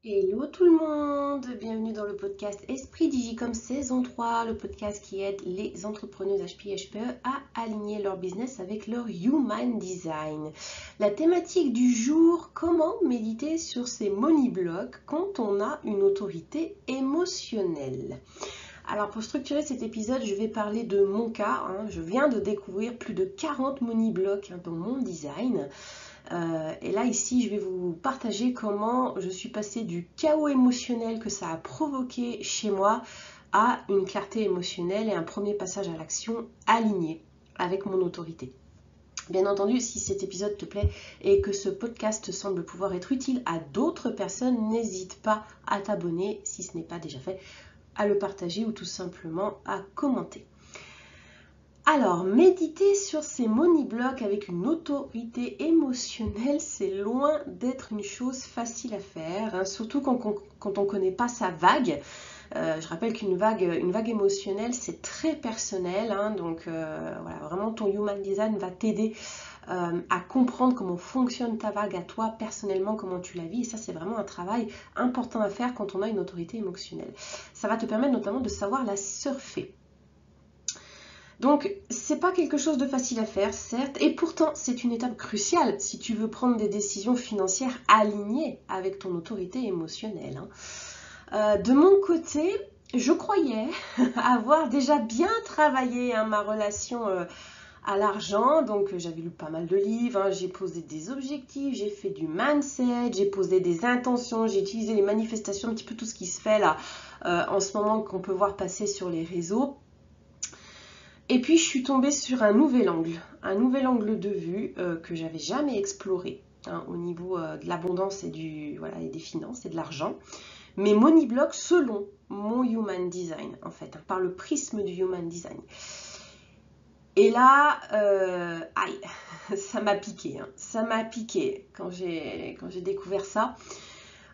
Hello tout le monde, bienvenue dans le podcast Esprit Digicom saison 3, le podcast qui aide les entrepreneuses HP et HPE à aligner leur business avec leur Human Design. La thématique du jour, comment méditer sur ses money blocks quand on a une autorité émotionnelle. Alors pour structurer cet épisode, je vais parler de mon cas. Je viens de découvrir plus de 40 money blocks dans mon design. Et là ici je vais vous partager comment je suis passée du chaos émotionnel que ça a provoqué chez moi à une clarté émotionnelle et un premier passage à l'action aligné avec mon autorité. Bien entendu, si cet épisode te plaît et que ce podcast semble pouvoir être utile à d'autres personnes, n'hésite pas à t'abonner si ce n'est pas déjà fait, à le partager ou tout simplement à commenter. Alors, méditer sur ces money blocks avec une autorité émotionnelle, c'est loin d'être une chose facile à faire, surtout quand on ne connaît pas sa vague. Je rappelle qu'une vague émotionnelle, c'est très personnel, donc voilà, vraiment ton Human Design va t'aider à comprendre comment fonctionne ta vague à toi personnellement, comment tu la vis, et ça c'est vraiment un travail important à faire quand on a une autorité émotionnelle. Ça va te permettre notamment de savoir la surfer. Donc, c'est pas quelque chose de facile à faire, certes, et pourtant, c'est une étape cruciale si tu veux prendre des décisions financières alignées avec ton autorité émotionnelle. De mon côté, je croyais avoir déjà bien travaillé ma relation à l'argent, donc j'avais lu pas mal de livres, j'ai posé des objectifs, j'ai fait du mindset, j'ai posé des intentions, j'ai utilisé les manifestations, un petit peu tout ce qui se fait là en ce moment qu'on peut voir passer sur les réseaux. Et puis je suis tombée sur un nouvel angle de vue que j'avais jamais exploré au niveau de l'abondance et des finances et de l'argent. Mes money blocks selon mon Human Design en fait, par le prisme du Human Design. Et là, aïe, ça m'a piqué, ça m'a piqué quand j'ai découvert ça.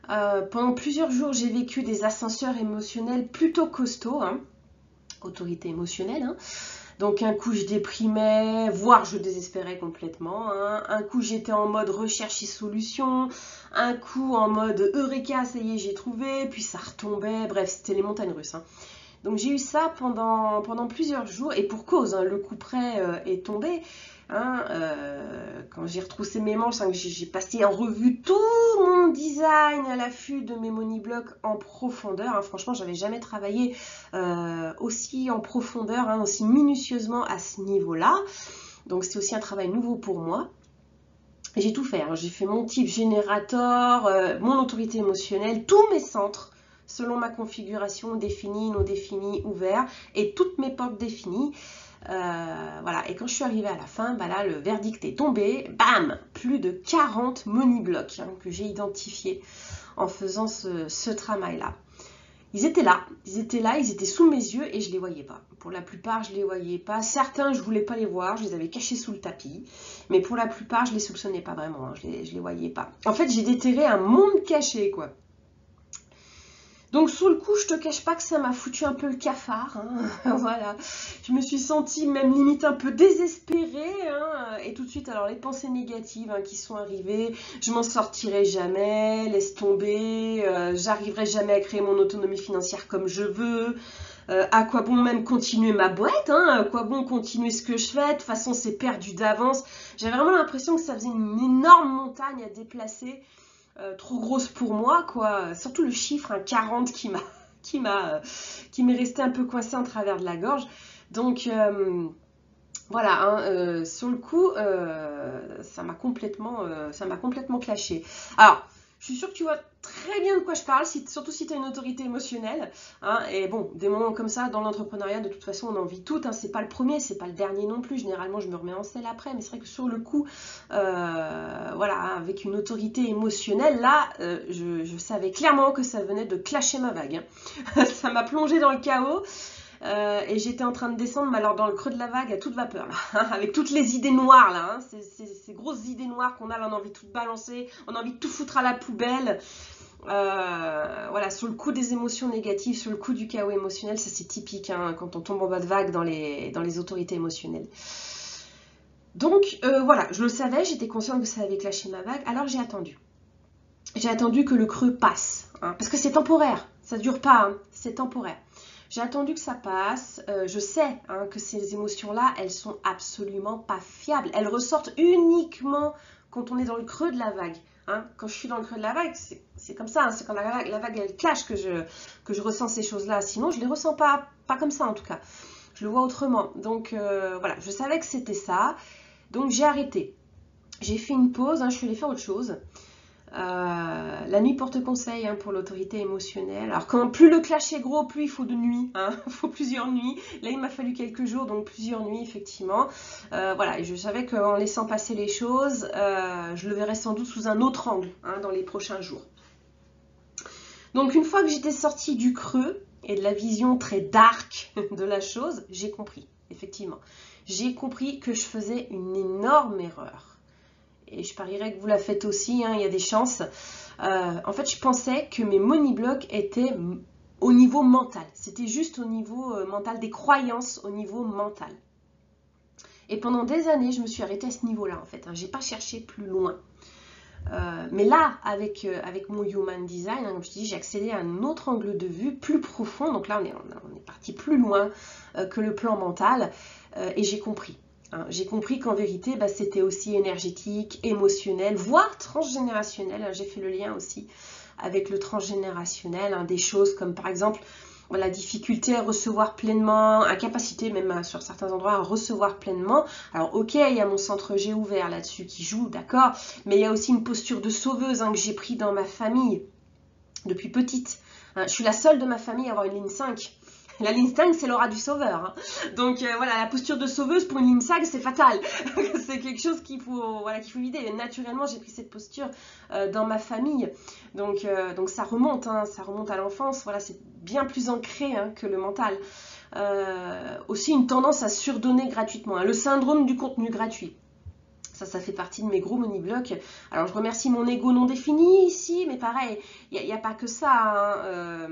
Pendant plusieurs jours, j'ai vécu des ascenseurs émotionnels plutôt costauds, autorité émotionnelle. Donc un coup je déprimais, voire je désespérais complètement. Un coup j'étais en mode recherche et solution. Un coup en mode Eureka, ça y est j'ai trouvé. Puis ça retombait. Bref, c'était les montagnes russes. Donc j'ai eu ça pendant plusieurs jours. Et pour cause, le coup près est tombé. Quand j'ai retroussé mes manches, que j'ai passé en revue tout mon design à l'affût de mes money blocks en profondeur. Franchement, j'avais jamais travaillé aussi en profondeur, aussi minutieusement à ce niveau-là. Donc c'est aussi un travail nouveau pour moi. J'ai tout fait. J'ai fait mon type générateur, mon autorité émotionnelle, tous mes centres selon ma configuration définie, non définie, ouvert, et toutes mes portes définies. Voilà, et quand je suis arrivée à la fin, là, le verdict est tombé, bam, plus de 40 money blocks que j'ai identifiés en faisant ce travail-là. Ils étaient là, ils étaient sous mes yeux et je les voyais pas. Pour la plupart, je les voyais pas. Certains, je voulais pas les voir, je les avais cachés sous le tapis. Mais pour la plupart, je les soupçonnais pas vraiment, je les voyais pas. En fait, j'ai déterré un monde caché, quoi. Donc sous le coup, je te cache pas que ça m'a foutu un peu le cafard. Voilà, je me suis sentie même limite un peu désespérée. Et tout de suite, alors les pensées négatives qui sont arrivées, je m'en sortirai jamais, laisse tomber, j'arriverai jamais à créer mon autonomie financière comme je veux. À quoi bon même continuer ma boîte, à quoi bon continuer ce que je fais, de toute façon c'est perdu d'avance. J'avais vraiment l'impression que ça faisait une énorme montagne à déplacer. Trop grosse pour moi, quoi. Surtout le chiffre 40 qui m'est resté un peu coincé en travers de la gorge. Donc voilà, sur le coup, ça m'a complètement clashé. Alors, je suis sûre que tu vois très bien de quoi je parle, surtout si tu as une autorité émotionnelle. Et bon, des moments comme ça, dans l'entrepreneuriat, de toute façon, on en vit toutes. C'est pas le premier, c'est pas le dernier non plus. Généralement, je me remets en selle après. Mais c'est vrai que sur le coup, voilà, avec une autorité émotionnelle, là, je savais clairement que ça venait de clasher ma vague. Ça m'a plongé dans le chaos. Et j'étais en train de descendre, mais alors dans le creux de la vague à toute vapeur, là, avec toutes les idées noires, là, ces grosses idées noires qu'on a, là, on a envie de tout balancer, on a envie de tout foutre à la poubelle. Voilà, sur le coup des émotions négatives, sur le coup du chaos émotionnel, ça c'est typique quand on tombe en bas de vague dans les autorités émotionnelles. Donc voilà, je le savais, j'étais consciente que ça avait clashé ma vague, alors j'ai attendu. j'ai attendu que le creux passe, hein, parce que c'est temporaire, ça ne dure pas, hein, c'est temporaire. J'ai attendu que ça passe, je sais hein, que ces émotions-là, elles sont absolument pas fiables, elles ressortent uniquement quand on est dans le creux de la vague. Hein. Quand je suis dans le creux de la vague, c'est comme ça, hein, c'est quand la vague elle clash que je ressens ces choses-là, sinon je ne les ressens pas comme ça en tout cas, je le vois autrement. Donc voilà, je savais que c'était ça, donc j'ai arrêté. J'ai fait une pause, hein, je suis allée faire autre chose. La nuit porte conseil hein, pour l'autorité émotionnelle. Alors quand plus le clash est gros, plus il faut de nuits. Hein. Il faut plusieurs nuits. Là, il m'a fallu quelques jours, donc plusieurs nuits, effectivement. Voilà, et je savais qu'en laissant passer les choses, je le verrais sans doute sous un autre angle hein, dans les prochains jours. Donc une fois que j'étais sortie du creux et de la vision très dark de la chose, j'ai compris, effectivement. J'ai compris que je faisais une énorme erreur. Et je parierais que vous la faites aussi, hein, il y a des chances. En fait, je pensais que mes money blocks étaient au niveau mental. C'était juste au niveau mental, des croyances au niveau mental. Et pendant des années, je me suis arrêtée à ce niveau-là, en fait. Hein, je n'ai pas cherché plus loin. Mais là, avec mon Human Design, hein, comme je dis, j'ai accédé à un autre angle de vue plus profond. Donc là, on est parti plus loin que le plan mental. Et j'ai compris. J'ai compris qu'en vérité, bah, c'était aussi énergétique, émotionnel, voire transgénérationnel. J'ai fait le lien aussi avec le transgénérationnel. Hein, des choses comme par exemple la difficulté à recevoir pleinement, incapacité même sur certains endroits à recevoir pleinement. Alors ok, il y a mon centre G ouvert là-dessus qui joue, d'accord, mais il y a aussi une posture de sauveuse hein, que j'ai pris dans ma famille depuis petite. Hein, je suis la seule de ma famille à avoir une ligne 5. La ligne 5, c'est l'aura du sauveur. Hein. Donc voilà, la posture de sauveuse pour une ligne 5, c'est fatal. C'est quelque chose qu'il faut vider. Et naturellement, j'ai pris cette posture dans ma famille. Donc ça remonte, hein, ça remonte à l'enfance. Voilà, c'est bien plus ancré hein, que le mental. Aussi une tendance à surdonner gratuitement. Hein, le syndrome du contenu gratuit. Ça fait partie de mes gros money blocks. Alors, je remercie mon ego non défini ici, mais pareil, il n'y a pas que ça. Hein.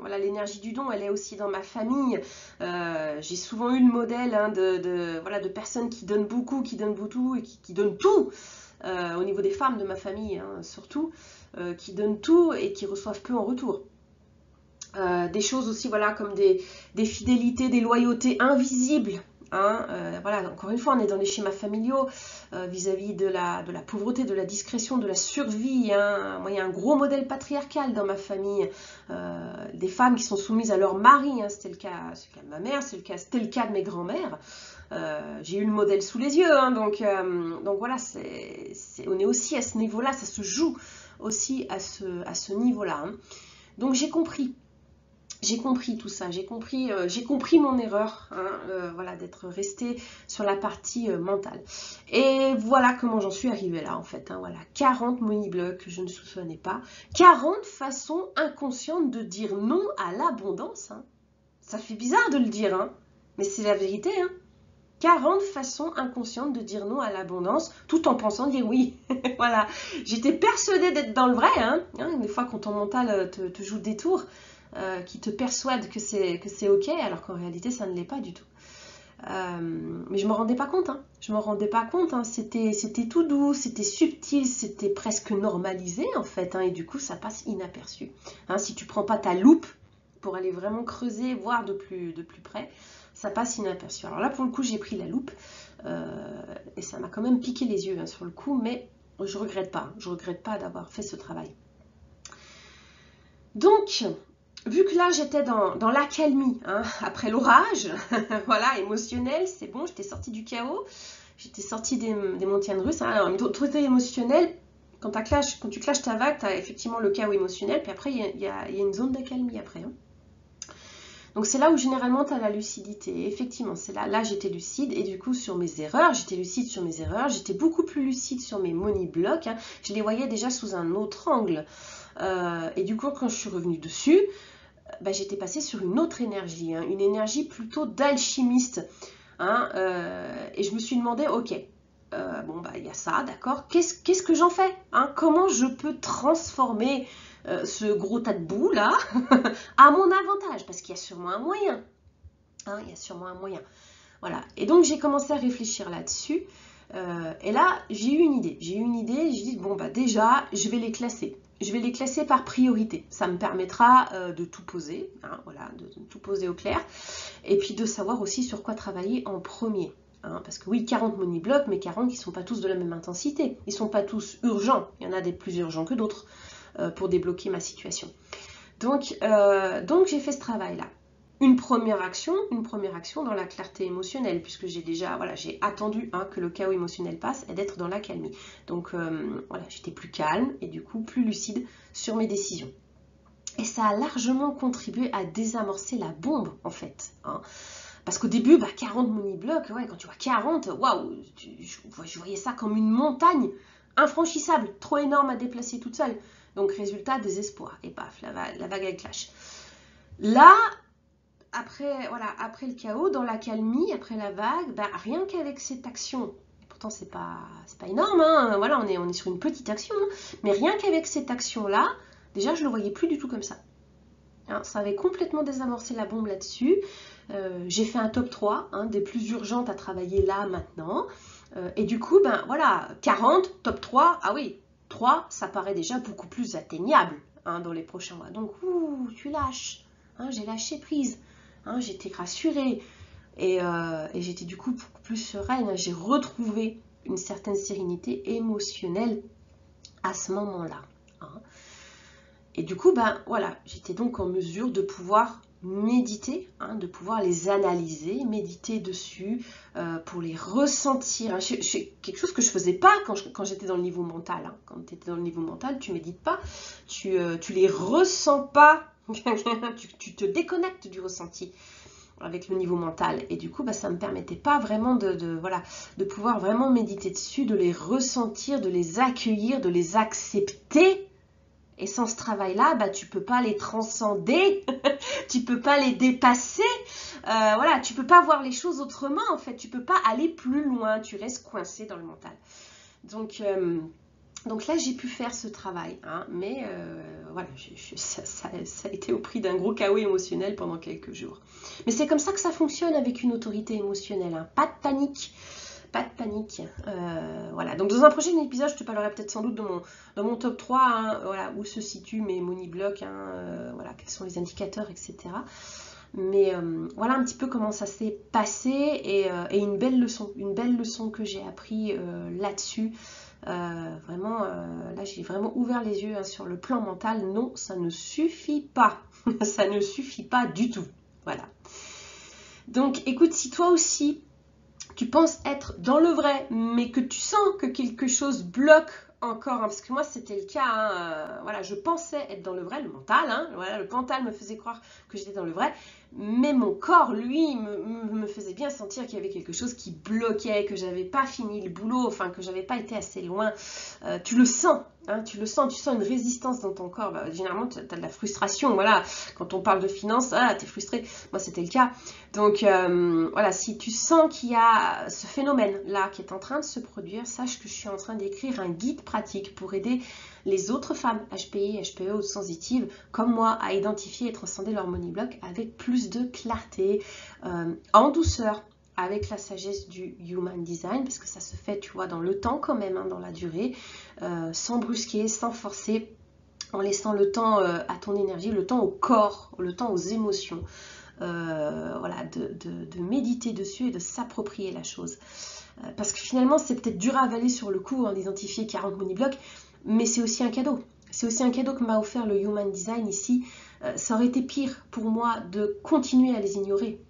Voilà, l'énergie du don, elle est aussi dans ma famille. J'ai souvent eu le modèle hein, de personnes qui donnent beaucoup, et qui donnent tout. Au niveau des femmes de ma famille, hein, surtout, qui donnent tout et qui reçoivent peu en retour. Des choses aussi, voilà, comme des fidélités, des loyautés invisibles. Hein, voilà, encore une fois, on est dans les schémas familiaux vis-à-vis de la pauvreté, de la discrétion, de la survie. Hein. Moi, il y a un gros modèle patriarcal dans ma famille, des femmes qui sont soumises à leur mari. Hein. C'était le cas de ma mère, c'était le cas de mes grands-mères. J'ai eu le modèle sous les yeux, hein, donc voilà, on est aussi à ce niveau-là, ça se joue aussi à ce niveau-là. Hein. Donc j'ai compris. J'ai compris tout ça, j'ai compris mon erreur, hein, voilà, d'être restée sur la partie mentale. Et voilà comment j'en suis arrivée là en fait. Hein, voilà, 40 money blocks que je ne soupçonnais pas, 40 façons inconscientes de dire non à l'abondance. Hein. Ça fait bizarre de le dire, hein, mais c'est la vérité. Hein. 40 façons inconscientes de dire non à l'abondance, tout en pensant dire oui. Voilà, j'étais persuadée d'être dans le vrai. Hein, des fois quand ton mental te joue des tours, qui te persuade que c'est ok, alors qu'en réalité, ça ne l'est pas du tout. Mais je ne m'en rendais pas compte. Hein. Je ne m'en rendais pas compte. Hein. C'était tout doux, c'était subtil, c'était presque normalisé, en fait. Hein, et du coup, ça passe inaperçu. Hein, si tu ne prends pas ta loupe pour aller vraiment creuser, voir de plus près, ça passe inaperçu. Alors là, pour le coup, j'ai pris la loupe. Et ça m'a quand même piqué les yeux hein, sur le coup, mais je ne regrette pas. Je ne regrette pas d'avoir fait ce travail. Donc... vu que là, j'étais dans l'accalmie, hein, après l'orage, voilà, émotionnel, c'est bon, j'étais sortie du chaos, j'étais sortie des montagnes russes. Hein, alors, une autorité émotionnelle, quand tu clashes ta vague, tu as effectivement le chaos émotionnel, puis après, il y a une zone d'accalmie après. Hein. Donc, c'est là où généralement, tu as la lucidité. Et effectivement, c'est là j'étais lucide, et du coup, sur mes erreurs, j'étais lucide sur mes erreurs, j'étais beaucoup plus lucide sur mes money blocks, hein, je les voyais déjà sous un autre angle. Et du coup, quand je suis revenue dessus, bah, j'étais passée sur une autre énergie, hein, une énergie plutôt d'alchimiste. Hein, et je me suis demandé, ok, bon, bah, il y a ça, d'accord, qu'est-ce que j'en fais hein, comment je peux transformer ce gros tas de boue, là, à mon avantage, parce qu'il y a sûrement un moyen. Hein, il y a sûrement un moyen. Voilà, et donc j'ai commencé à réfléchir là-dessus. Et là, j'ai eu une idée. J'ai dit, bon, bah déjà, je vais les classer. je vais les classer par priorité. Ça me permettra de tout poser, hein, voilà, de tout poser au clair. Et puis de savoir aussi sur quoi travailler en premier. Hein, parce que oui, 40 money blocks, mais 40 qui ne sont pas tous de la même intensité. Ils ne sont pas tous urgents. Il y en a des plus urgents que d'autres pour débloquer ma situation. Donc j'ai fait ce travail-là. Une première action dans la clarté émotionnelle, puisque j'ai déjà, voilà, j'ai attendu que le chaos émotionnel passe et d'être dans l'accalmie. Donc voilà, j'étais plus calme et du coup plus lucide sur mes décisions. Et ça a largement contribué à désamorcer la bombe, en fait. Hein. Parce qu'au début, 40 money blocks, ouais, quand tu vois 40, waouh, je voyais ça comme une montagne infranchissable, trop énorme à déplacer toute seule. Donc résultat, désespoir. Et paf, la vague elle clash. Là, après le chaos, dans l'accalmie, après la vague, rien qu'avec cette action, et pourtant c'est pas énorme, hein, voilà, on est sur une petite action, hein, mais rien qu'avec cette action-là, déjà je le voyais plus du tout comme ça. Hein, ça avait complètement désamorcé la bombe là-dessus. J'ai fait un top 3 des plus urgentes à travailler là maintenant. Et du coup, voilà, 40, top 3, ah oui, 3, ça paraît déjà beaucoup plus atteignable dans les prochains mois. Donc, tu lâches. J'ai lâché prise. J'étais rassurée. Et j'étais du coup beaucoup plus sereine. J'ai retrouvé une certaine sérénité émotionnelle à ce moment-là. Et du coup, voilà, j'étais donc en mesure de pouvoir méditer, de pouvoir les analyser, méditer dessus, pour les ressentir. Quelque chose que je ne faisais pas quand j'étais dans le niveau mental. Quand tu étais dans le niveau mental, tu ne médites pas, tu les ressens pas, tu te déconnectes du ressenti avec le niveau mental. Et du coup, ça ne me permettait pas vraiment de pouvoir vraiment méditer dessus, de les ressentir, de les accueillir, de les accepter. Et sans ce travail-là, tu ne peux pas les transcender, tu ne peux pas les dépasser, voilà, tu ne peux pas voir les choses autrement, en fait, tu ne peux pas aller plus loin, tu restes coincé dans le mental. Donc là, j'ai pu faire ce travail, mais voilà, ça a été au prix d'un gros chaos émotionnel pendant quelques jours. Mais c'est comme ça que ça fonctionne avec une autorité émotionnelle, pas de panique. Pas de panique. Voilà. Donc dans un prochain épisode, je te parlerai peut-être sans doute dans mon top 3, voilà, où se situent mes money blocks, voilà, quels sont les indicateurs, etc. Mais voilà un petit peu comment ça s'est passé et une belle leçon que j'ai appris là-dessus. Vraiment, là j'ai vraiment ouvert les yeux sur le plan mental. Non, ça ne suffit pas. Ça ne suffit pas du tout. Voilà. Donc écoute, si toi aussi tu penses être dans le vrai, mais que tu sens que quelque chose bloque encore, parce que moi c'était le cas, voilà, je pensais être dans le vrai, le mental, voilà, le mental me faisait croire que j'étais dans le vrai, mais mon corps, lui, me faisait bien sentir qu'il y avait quelque chose qui bloquait, que j'avais pas fini le boulot, enfin que j'avais pas été assez loin. Tu le sens, tu sens une résistance dans ton corps. Généralement, tu as de la frustration, voilà. Quand on parle de finances, tu es frustré. Moi, c'était le cas. Donc, voilà, si tu sens qu'il y a ce phénomène-là qui est en train de se produire, sache que je suis en train d'écrire un guide pratique pour aider les autres femmes HPI, HPE ou sensitives comme moi à identifier et transcender leur money block avec plus de clarté, en douceur, avec la sagesse du Human Design, parce que ça se fait, tu vois, dans le temps quand même, dans la durée, sans brusquer, sans forcer, en laissant le temps à ton énergie, le temps au corps, le temps aux émotions, voilà, de méditer dessus et de s'approprier la chose. Parce que finalement, c'est peut-être dur à avaler sur le coup, d'identifier 40 money blocks, mais c'est aussi un cadeau. C'est aussi un cadeau que m'a offert le Human Design ici. Ça aurait été pire pour moi de continuer à les ignorer.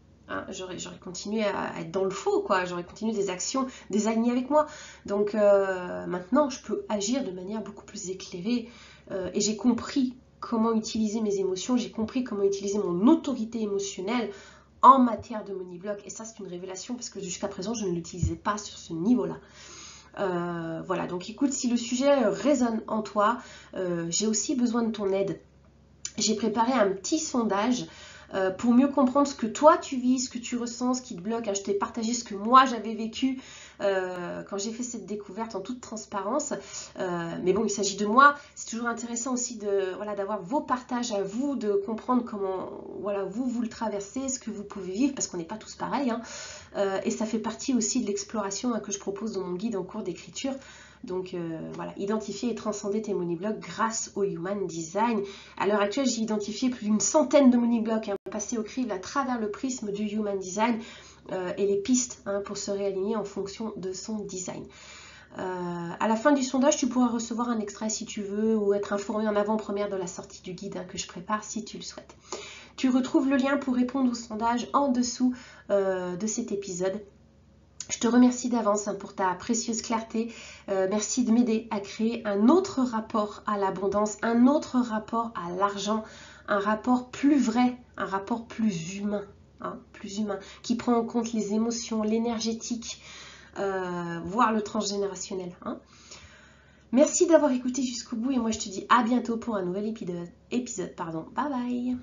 J'aurais continué à être dans le faux, quoi. J'aurais continué des actions désalignées avec moi. Donc maintenant, je peux agir de manière beaucoup plus éclairée. Et j'ai compris comment utiliser mes émotions. J'ai compris comment utiliser mon autorité émotionnelle en matière de money block. Et ça, c'est une révélation parce que jusqu'à présent, je ne l'utilisais pas sur ce niveau-là. Voilà, donc écoute, si le sujet résonne en toi, j'ai aussi besoin de ton aide. J'ai préparé un petit sondage pour mieux comprendre ce que toi tu vis, ce que tu ressens, ce qui te bloque. Je t'ai partagé ce que moi j'avais vécu quand j'ai fait cette découverte en toute transparence. Mais bon, il s'agit de moi. C'est toujours intéressant aussi d'avoir vos partages à vous, de comprendre comment vous le traversez, ce que vous pouvez vivre, parce qu'on n'est pas tous pareils. Et ça fait partie aussi de l'exploration que je propose dans mon guide en cours d'écriture. Donc voilà, identifier et transcender tes money blocks grâce au Human Design. À l'heure actuelle, j'ai identifié plus d'une centaine de money blocks, passé au crible à travers le prisme du Human Design et les pistes pour se réaligner en fonction de son design. À la fin du sondage, tu pourras recevoir un extrait si tu veux ou être informé en avant-première de la sortie du guide que je prépare si tu le souhaites. Tu retrouves le lien pour répondre au sondage en dessous de cet épisode. Je te remercie d'avance pour ta précieuse clarté. Merci de m'aider à créer un autre rapport à l'abondance, un autre rapport à l'argent, un rapport plus vrai, un rapport plus humain, qui prend en compte les émotions, l'énergétique, voire le transgénérationnel. Merci d'avoir écouté jusqu'au bout et moi je te dis à bientôt pour un nouvel épisode. Bye bye.